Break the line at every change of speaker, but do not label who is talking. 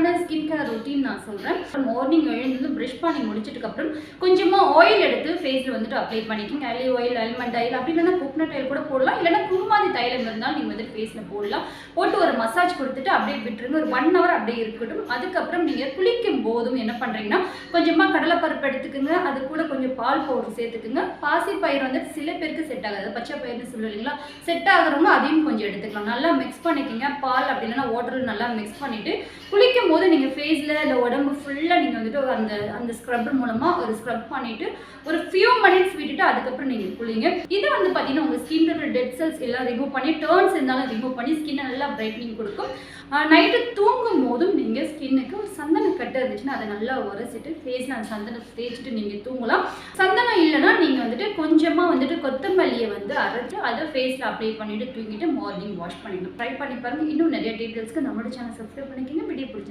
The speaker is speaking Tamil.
சிம்பிளான ஸ்கின் கேர் ரொட்டீன் நான் சொல்கிறேன். மார்னிங் எழுந்து ப்ரஷ் பண்ணி முடிச்சதுக்கப்புறம் கொஞ்சமாக ஆயில் எடுத்து ஃபேஸில் வந்துட்டு அப்ளை பண்ணிக்கோங்க. ஆலிவ் ஆயில், ஆல்மண்ட் ஆயில், அப்படி இல்லைன்னா கோகனட் ஆயில் கூட போடலாம். இல்லைன்னா குருமாதி தைலம் இருந்தால் நீங்கள் வந்துட்டு ஃபேஸில் போடலாம். போட்டு ஒரு மசாஜ் கொடுத்துட்டு அப்படியே விட்டுருங்க. ஒரு 1 hour அப்படியே இருக்கட்டும். அதுக்கப்புறம் நீங்கள் குளிக்கும் போதும் என்ன பண்ணுறீங்கன்னா கொஞ்சமாக கடலைப்பருப்பு எடுத்துக்கோங்க. அது கூட கொஞ்சம் பால் பவுடர் சேர்த்துக்குங்க. பாசி பயிர் வந்துட்டு சில பேருக்கு செட் ஆகாது, பச்சை பயிர்னு சொல்லுவீங்களா, செட் ஆகுறவங்க அதையும் கொஞ்சம் எடுத்துக்கலாம். நல்லா மிக்ஸ் பண்ணிக்கோங்க. பால் அப்படி இல்லைன்னா வாட்டரில் நல்லா மிக்ஸ் பண்ணிவிட்டு குளிக்கும் போது நீங்கள் ஃபேஸில் இல்லை உடம்பு ஃபுல்லாக நீங்கள் வந்துட்டு அந்த ஸ்க்ரப் மூலமாக ஒரு ஸ்க்ரப் பண்ணிவிட்டு ஒரு ஃபியூ மினிட்ஸ் விட்டுட்டு அதுக்கப்புறம் நீங்கள் குளிங்க. இதை வந்து பார்த்தீங்கன்னா உங்கள் ஸ்கின்ல டெட் செல்ஸ் எல்லாம் ரிமூவ் பண்ணி, டர்ன்ஸ் இருந்தாலும் ரிமூவ் பண்ணி ஸ்கின்னை நல்லா பிரைட்னிங் கொடுக்கும். நைட்டு தூங்கும் போதும் நீங்கள் ஸ்கின்னுக்கு ஒரு சந்தன கட்டு இருந்துச்சுன்னா அதை நல்லா உரைச்சிட்டு ஃபேஸில் அந்த சந்தனம் தேய்ச்சிட்டு நீங்கள் தூங்கலாம். சந்தனம் இல்லைன்னா நீங்கள் வந்துட்டு கொஞ்சமாக வந்துட்டு கொத்தமல்லியை வந்து அரைச்சி அதை ஃபேஸில் அப்ளை பண்ணிவிட்டு தூங்கிட்டு மார்னிங் வாஷ் பண்ணிடணும். ட்ரை பண்ணி பாருங்கள். இன்னும் நிறைய டீட்டெயில்ஸ்க்கு நம்மளோட சேனல் சப்ஸ்கிரைப் பண்ணிக்கிங்க. வீடியோ பிடிச்சி